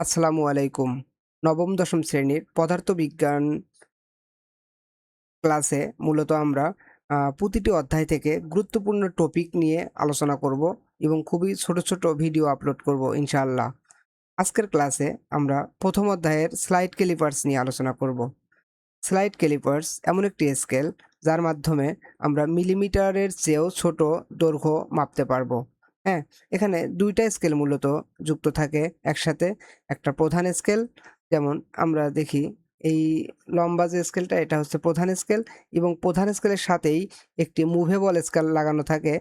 আসসালামু আলাইকুম। নবম দশম শ্রেণীর পদার্থবিজ্ঞান ক্লাসে মূলত আমরা প্রতিটি অধ্যায় থেকে গুরুত্বপূর্ণ টপিক নিয়ে আলোচনা করব এবং খুবই ছোট, ছোট ভিডিও আপলোড করব ইনশাআল্লাহ। আজকের ক্লাসে আমরা ১ম অধ্যায়ের স্লাইড ক্যালিপার্স নিয়ে আলোচনা করব। স্লাইড ক্যালিপার্স এমন একটি স্কেল যার মাধ্যমে আমরা মিলিমিটারের চেয়েও ছোট দৈর্ঘ্য মাপতে পারবো। হ্যাঁ? এখানে ২ টা স্কেল মূলত যুক্ত থাকে একসাথে। একটা প্রধান স্কেল, যেমন আমরা দেখি এই লম্বা যে স্কেলটা এটা হচ্ছে প্রধান স্কেল এবং প্রধান স্কেলের সাথেই একটি মুভেবল স্কেল লাগানো থাকে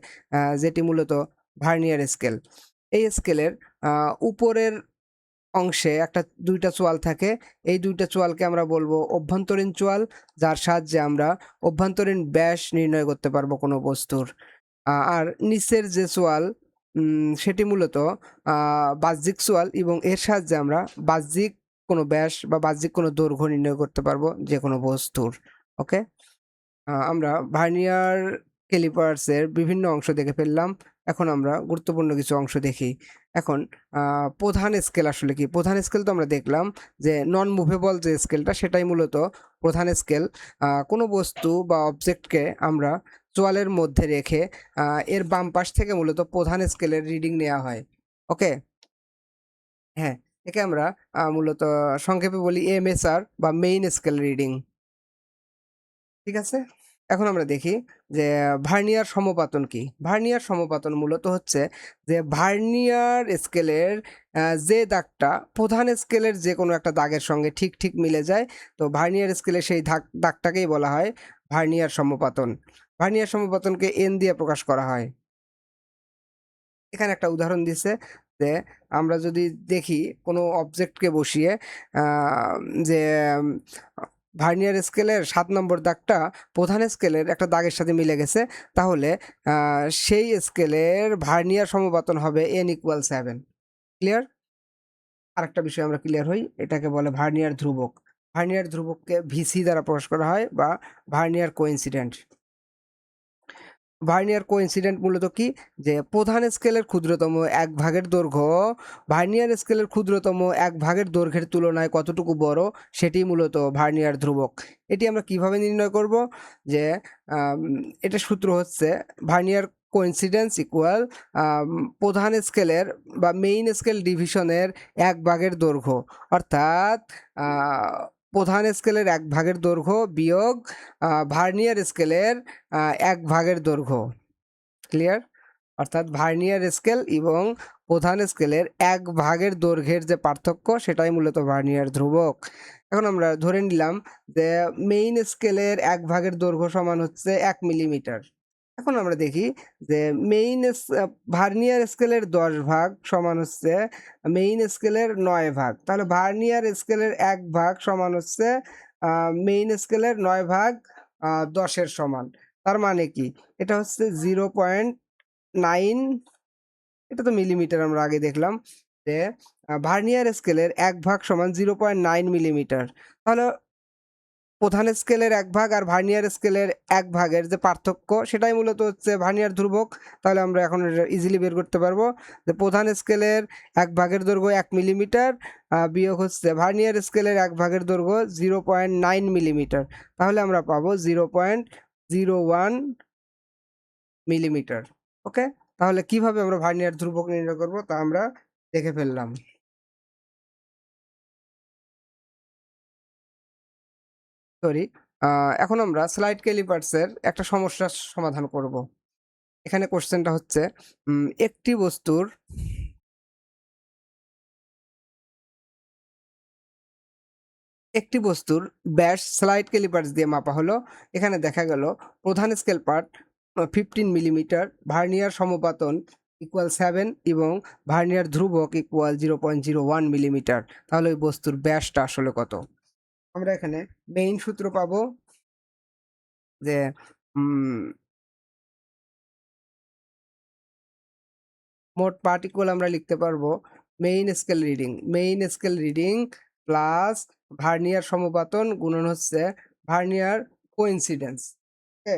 যেটি মূলত ভার্নিয়ার স্কেল। এই স্কেলের উপরের অংশে ২ টা চোয়াল থাকে। এই ২ টা চোয়ালকে আমরা বলবো অভ্যন্তরীণ চোয়াল, যার সাহায্যে আমরা অভ্যন্তরীণ ব্যাস নির্ণয় করতে পারবো কোনো বস্তুর। আর নিচের যে চোয়াল সেটি মূলত আ বাহ্যিক চোয়াল এবং এর সাহায্যে আমরা বাহ্যিক কোনো ব্যাস বা বাহ্যিক কোনো দৈর্ঘ্য নির্ণয় করতে পারবো যেকোনো বস্তুর। ওকে? আমরা ভার্নিয়ার ক্যালিপার্সের বিভিন্ন অংশ দেখে ফেললাম। এখন আমরা গুরুত্বপূর্ণ কিছু অংশ দেখি। এখন আ প্রধান স্কেল আসলে কি? প্রধান স্কেল তো আমরা দেখলাম যে নন মুভেবল যে স্কেলটা সেটাই মূলত প্রধান স্কেল। কোনো বস্তু বা অবজেক্টকে আমরা চোয়ালের মধ্যে রেখে আ এর বাম পাশ থেকে মূলত প্রধান স্কেলের রিডিং নেয়া হয়। ওকে? হ্যাঁ, একে আমরা মূলত সংক্ষেপে বলি এমএসআর বা মেইন স্কেল রিডিং। ঠিক আছে? এখন আমরা দেখি যে ভার্নিয়ার সমপাতন কি? ভার্নিয়ার সমপাতন মূলত হচ্ছে যে ভার্নিয়ার স্কেলের যে দাগটা প্রধান স্কেলের যেকোনো একটা দাগের সঙ্গে ঠিক, ঠিক মিলে যায়। তো ভার্নিয়ার স্কেলের সেই দাগটাকেই বলা হয় ভার্নিয়ার সমপাতন। ভার্নিয়ার সমপাতনকে এন দিয়ে প্রকাশ করা হয়। এখানে একটা উদাহরণ দিছে যে আমরা যদি দেখি কোনো অবজেক্টকে বসিয়ে আ যে ভার্নিয়ার স্কেলের ৭ নম্বর দাগটা প্রধান স্কেলের একটা দাগের সাথে মিলে গেছে, তাহলে আ সেই স্কেলের ভার্নিয়ার সমপাতন হবে n = 7। ক্লিয়ার? আরেকটা বিষয় আমরা ক্লিয়ার হই, এটাকে বলে ভার্নিয়ার ধ্রুবক। ভার্নিয়ার ধ্রুবককে VC দ্বারা প্রকাশ করা হয় বা ভার্নিয়ার কোইন্সিডেন্ট। ভার্নিয়ার কোইন্সিডেন্ট মূলত কি? যে প্রধান স্কেলের ক্ষুদ্রতম ১ ভাগের দৈর্ঘ্য ভার্নিয়ার স্কেলের ক্ষুদ্রতম ১ ভাগের দৈর্ঘ্যের তুলনায় কতটুকু বড়, সেটিই মূলত ভার্নিয়ার ধ্রুবক। এটি আমরা কিভাবে নির্ণয় করব? যে আম এটার সূত্র হচ্ছে ভার্নিয়ার কোইন্সিডেন্স ইকুয়াল আম প্রধান স্কেলের বা মেইন স্কেল ডিভিশনের ১ ভাগের দৈর্ঘ্য। অর্থাৎ আ প্রধান স্কেলের ১ ভাগের দৈর্ঘ্য বিয়োগ ভার্নিয়ার স্কেলের ১ ভাগের দৈর্ঘ্য। ক্লিয়ার? অর্থাৎ ভার্নিয়ার স্কেল এবং প্রধান স্কেলের ১ ভাগের দৈর্ঘ্যের যে পার্থক্য সেটাই মূলত ভার্নিয়ার ধ্রুবক। এখন আমরা ধরে নিলাম যে মেইন স্কেলের ১ ভাগের দৈর্ঘ্য সমান হচ্ছে ১ মিলিমিটার। এখন আমরা দেখি যে মেইন এস আ ভার্নিয়ার স্কেলের ১০ ভাগ সমান হচ্ছে মেইন স্কেলের ৯ ভাগ। তাহলে ভার্নিয়ার স্কেলের ১ ভাগ সমান হচ্ছে আ মেইন স্কেলের ৯ ভাগ ১০ এর সমান। তার মানে কি? এটা হচ্ছে 0.9, এটা তো মিলিমিটার আমরা আগে দেখলাম যে ভার্নিয়ার স্কেলের ১ ভাগ সমান 0.9 মিলিমিটার। তাহলে প্রধান স্কেলের ১ ভাগ আর ভার্নিয়ার স্কেলের ১ ভাগের যে পার্থক্য সেটাই মূলত হচ্ছে ভার্নিয়ার ধ্রুবক। তাহলে আমরা এখন এটা ইজিলি বের করতে পারবো যে প্রধান স্কেলের ১ ভাগের দৈর্ঘ্য ১ মিলিমিটার বিয়োগ হচ্ছে ভার্নিয়ার স্কেলের ১ ভাগের দৈর্ঘ্য 0.9 মিলিমিটার। তাহলে আমরা পাবো 0.01 মিলিমিটার। ওকে? তাহলে কিভাবে আমরা ভার্নিয়ার ধ্রুবক নির্ণয় করব তা আমরা দেখে ফেললাম। সরি। আ এখন আমরা স্লাইড ক্যালিপার্স এর একটা সমস্যার সমাধান করব। এখানে কোয়েশ্চেনটা হচ্ছে একটি বস্তুর ব্যাস স্লাইড ক্যালিপার্স দিয়ে মাপা হলো। এখানে দেখা গেল প্রধান স্কেল পার্ট 15 মিলিমিটার, ভার্নিয়ার সমপাতন = 7 এবং ভার্নিয়ার ধ্রুবক = 0.01 মিলিমিটার। তাহলে ওই বস্তুর ব্যাসটা আসলে কত? আমরা এখানে মেইন সূত্র পাবো যে উম মোট পার্টিকেল আমরা লিখতে পারবো main scale reading plus vernier সমপাতন গুণন হচ্ছে ভার্নিয়ার কোইন্সিডেন্স। ওকে?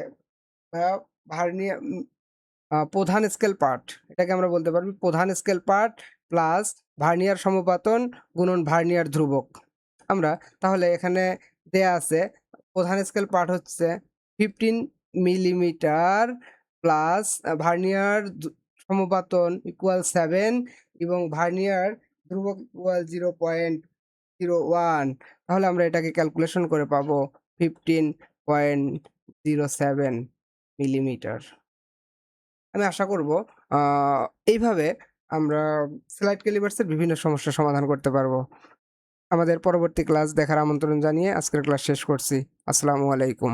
বা ভার্নিয়ার প্রধান স্কেল পার্ট, এটাকে আমরা বলতে পারি প্রধান স্কেল পার্ট প্লাস ভার্নিয়ার সমপাতন গুণন ভার্নিয়ার ধ্রুবক। আমরা তাহলে এখানে দেয়া আছে প্রধান স্কেল পাঠ হচ্ছে 15 মিলিমিটার প্লাস ভার্নিয়ার সমপাতন ইকুয়াল 7 এবং ভার্নিয়ার ধ্রুবক ইকুয়াল 0.01। তাহলে আমরা এটাকে ক্যালকুলেশন করে পাবো 15.07 মিলিমিটার। আমি আশা করব এইভাবে আমরা স্লাইড ক্যালিপার্সের বিভিন্ন সমস্যার সমাধান করতে পারবো। আমাদের পরবর্তী ক্লাস দেখার আমন্ত্রণ জানিয়ে আজকের ক্লাস শেষ করছি। আসসালামু আলাইকুম।